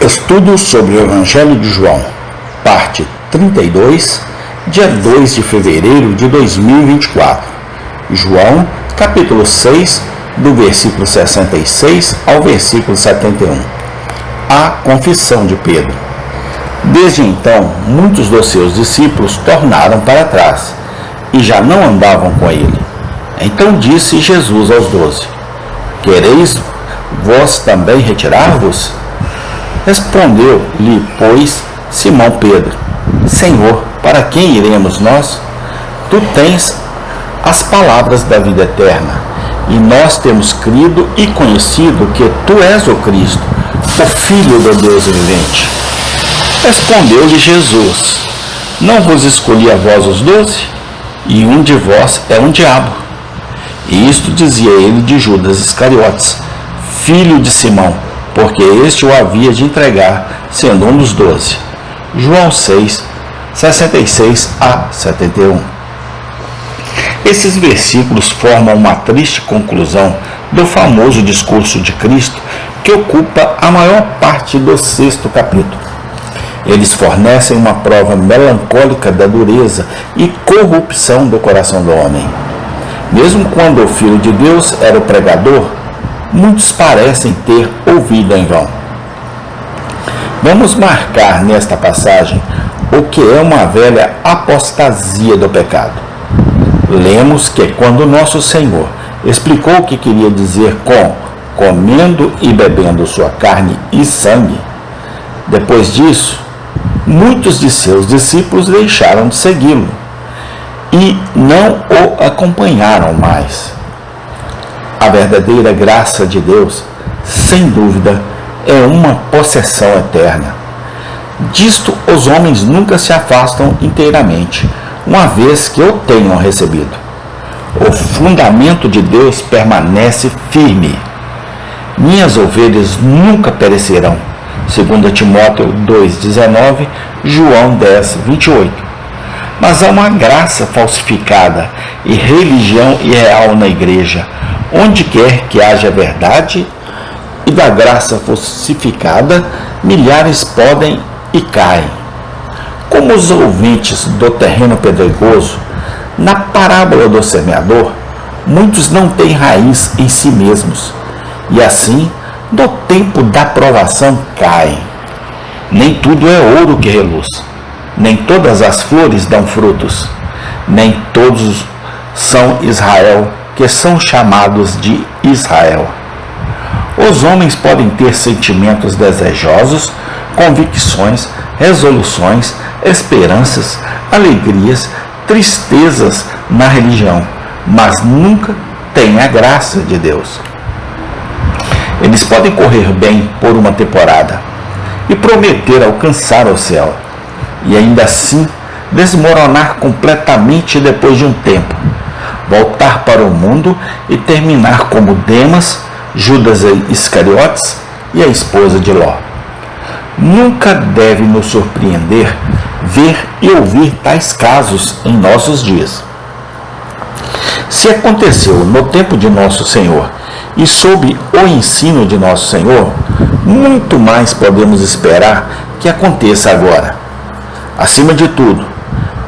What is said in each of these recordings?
Estudo sobre o Evangelho de João, parte 32, dia 2 de fevereiro de 2024. João, capítulo 6, do versículo 66 ao versículo 71. A confissão de Pedro. Desde então, muitos dos seus discípulos tornaram para trás e já não andavam com ele. Então disse Jesus aos 12: Quereis vós também retirar-vos? Respondeu-lhe, pois, Simão Pedro: Senhor, para quem iremos nós? Tu tens as palavras da vida eterna, e nós temos crido e conhecido que tu és o Cristo, o Filho do Deus vivente. Respondeu-lhe Jesus: Não vos escolhi a vós os 12? E um de vós é um diabo. E isto dizia ele de Judas Iscariotes, filho de Simão, porque este o havia de entregar, sendo um dos 12. João 6, 66 a 71. Esses versículos formam uma triste conclusão do famoso discurso de Cristo, que ocupa a maior parte do 6º capítulo. Eles fornecem uma prova melancólica da dureza e corrupção do coração do homem. Mesmo quando o Filho de Deus era o pregador, muitos parecem ter ouvido em vão. Vamos marcar nesta passagem o que é uma velha apostasia do pecado. Lemos que quando nosso Senhor explicou o que queria dizer com comendo e bebendo sua carne e sangue, depois disso, muitos de seus discípulos deixaram de segui-lo e não o acompanharam mais. A verdadeira graça de Deus, sem dúvida, é uma possessão eterna. Disto os homens nunca se afastam inteiramente, uma vez que o tenham recebido. O fundamento de Deus permanece firme. Minhas ovelhas nunca perecerão. 2 Timóteo 2,19, João 10, 28. Mas há uma graça falsificada e religião irreal na igreja, onde quer que haja verdade, e da graça falsificada, milhares podem e caem. Como os ouvintes do terreno pedregoso, na parábola do semeador, muitos não têm raiz em si mesmos, e assim, no tempo da provação, caem. Nem tudo é ouro que reluz, nem todas as flores dão frutos, nem todos são Israel, que são chamados de Israel. Os homens podem ter sentimentos desejosos, convicções, resoluções, esperanças, alegrias, tristezas na religião, mas nunca têm a graça de Deus. Eles podem correr bem por uma temporada e prometer alcançar o céu, e ainda assim desmoronar completamente depois de um tempo, voltar para o mundo e terminar como Demas, Judas Iscariotes e a esposa de Ló. Nunca deve nos surpreender ver e ouvir tais casos em nossos dias. Se aconteceu no tempo de nosso Senhor e sob o ensino de nosso Senhor, muito mais podemos esperar que aconteça agora. Acima de tudo,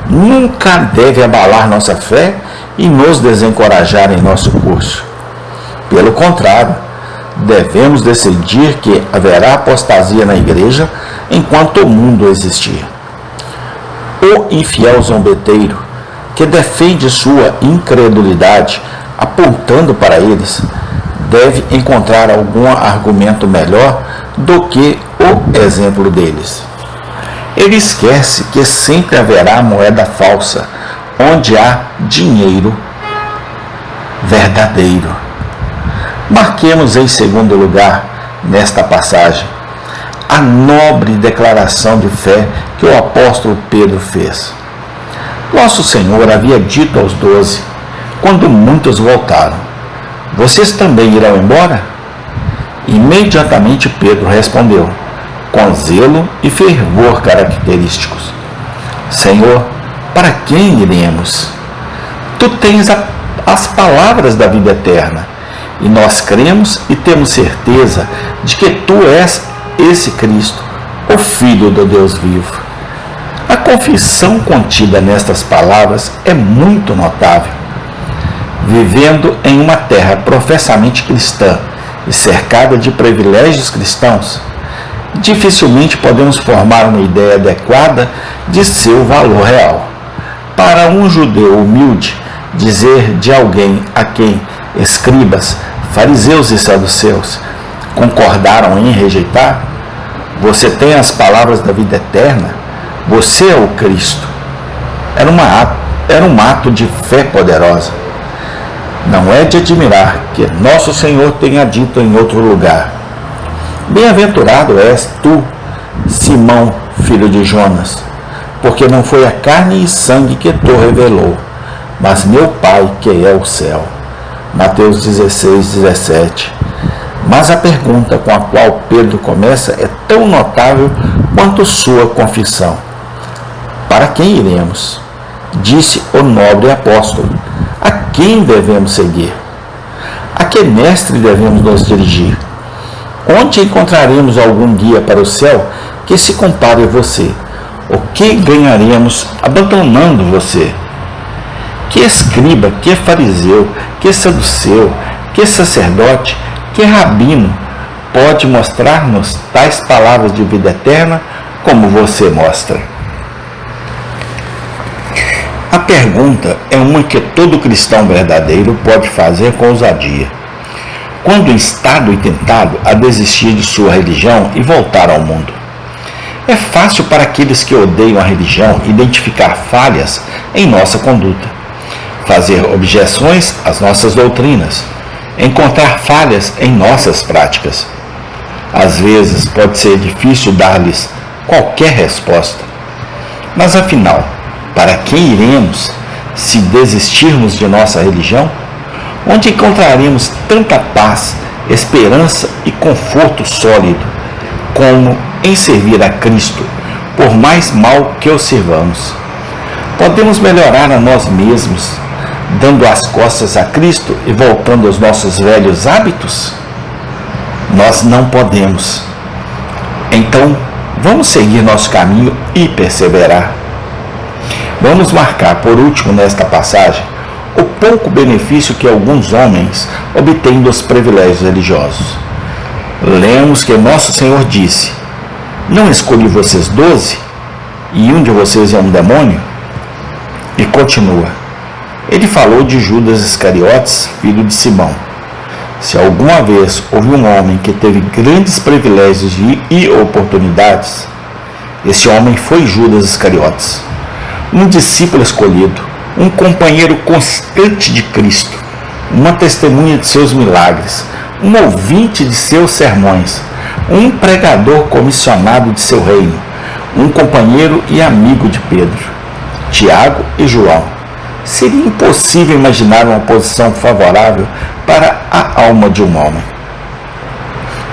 nunca deve abalar nossa fé e nos desencorajar em nosso curso. Pelo contrário, devemos decidir que haverá apostasia na igreja enquanto o mundo existir. O infiel zombeteiro, que defende sua incredulidade apontando para eles, deve encontrar algum argumento melhor do que o exemplo deles. Ele esquece que sempre haverá moeda falsa onde há dinheiro verdadeiro. Marquemos em segundo lugar, nesta passagem, a nobre declaração de fé que o apóstolo Pedro fez. Nosso Senhor havia dito aos 12, quando muitos voltaram: Vocês também irão embora? Imediatamente Pedro respondeu, com zelo e fervor característicos: Senhor, para quem iremos? Tu tens as palavras da vida eterna, e nós cremos e temos certeza de que tu és esse Cristo, o Filho do Deus vivo. A confissão contida nestas palavras é muito notável. Vivendo em uma terra professamente cristã e cercada de privilégios cristãos, dificilmente podemos formar uma ideia adequada de seu valor real. Para um judeu humilde, dizer de alguém a quem escribas, fariseus e saduceus concordaram em rejeitar: você tem as palavras da vida eterna, você é o Cristo, era um ato de fé poderosa. Não é de admirar que nosso Senhor tenha dito em outro lugar: bem-aventurado és tu, Simão, filho de Jonas, porque não foi a carne e sangue que tu revelou, mas meu Pai que é o céu. Mateus 16, 17. Mas a pergunta com a qual Pedro começa é tão notável quanto sua confissão: para quem iremos? Disse o nobre apóstolo: a quem devemos seguir? A que mestre devemos nos dirigir? Onde encontraremos algum guia para o céu que se compare a você? O que ganharemos abandonando você? Que escriba, que fariseu, que saduceu, que sacerdote, que rabino pode mostrar-nos tais palavras de vida eterna como você mostra? A pergunta é uma que todo cristão verdadeiro pode fazer com ousadia, quando instado e tentado a desistir de sua religião e voltar ao mundo. É fácil para aqueles que odeiam a religião identificar falhas em nossa conduta, fazer objeções às nossas doutrinas, encontrar falhas em nossas práticas. Às vezes pode ser difícil dar-lhes qualquer resposta. Mas afinal, para quem iremos se desistirmos de nossa religião? Onde encontraremos tanta paz, esperança e conforto sólido como em servir a Cristo, por mais mal que o sirvamos? Podemos melhorar a nós mesmos, dando as costas a Cristo e voltando aos nossos velhos hábitos? Nós não podemos. Então, vamos seguir nosso caminho e perseverar. Vamos marcar, por último, nesta passagem, o pouco benefício que alguns homens obtêm dos privilégios religiosos. Lemos que nosso Senhor disse: não escolhi vocês 12, e um de vocês é um demônio? E continua: ele falou de Judas Iscariotes, filho de Simão. Se alguma vez houve um homem que teve grandes privilégios e oportunidades, esse homem foi Judas Iscariotes, um discípulo escolhido, um companheiro constante de Cristo, uma testemunha de seus milagres, um ouvinte de seus sermões, um pregador comissionado de seu reino, um companheiro e amigo de Pedro, Tiago e João. Seria impossível imaginar uma posição favorável para a alma de um homem.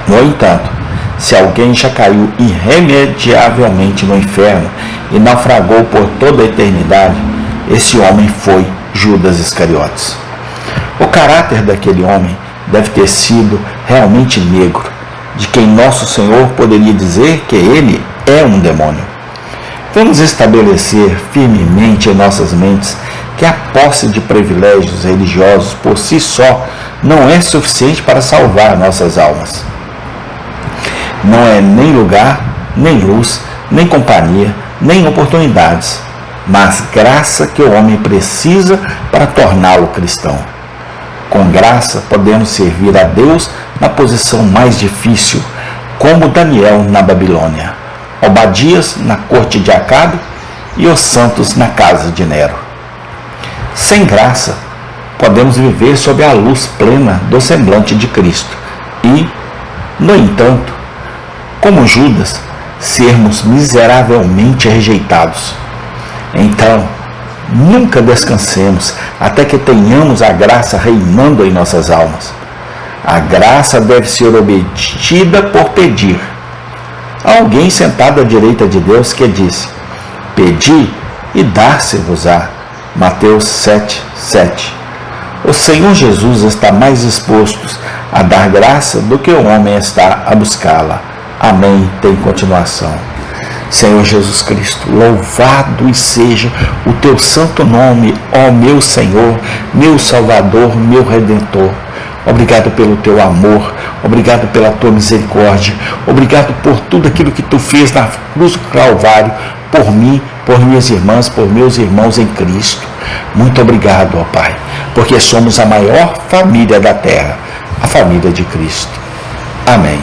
No entanto, se alguém já caiu irremediavelmente no inferno e naufragou por toda a eternidade, esse homem foi Judas Iscariotes. O caráter daquele homem deve ter sido realmente negro, de quem nosso Senhor poderia dizer que ele é um demônio. Vamos estabelecer firmemente em nossas mentes que a posse de privilégios religiosos por si só não é suficiente para salvar nossas almas. Não é nem lugar, nem luz, nem companhia, nem oportunidades, mas graça que o homem precisa para torná-lo cristão. Com graça podemos servir a Deus na posição mais difícil, como Daniel na Babilônia, Obadias na corte de Acabe e os santos na casa de Nero. Sem graça, podemos viver sob a luz plena do semblante de Cristo e, no entanto, como Judas, sermos miseravelmente rejeitados. Então, nunca descansemos até que tenhamos a graça reinando em nossas almas. A graça deve ser obtida por pedir. Há alguém sentado à direita de Deus que disse: pedi e dar-se-vos-á. Mateus 7, 7. O Senhor Jesus está mais disposto a dar graça do que o homem está a buscá-la. Amém. Tem continuação. Senhor Jesus Cristo, louvado e seja o teu santo nome, ó meu Senhor, meu Salvador, meu Redentor. Obrigado pelo teu amor, obrigado pela tua misericórdia, obrigado por tudo aquilo que tu fez na cruz do Calvário, por mim, por minhas irmãs, por meus irmãos em Cristo. Muito obrigado, ó Pai, porque somos a maior família da terra, a família de Cristo. Amém.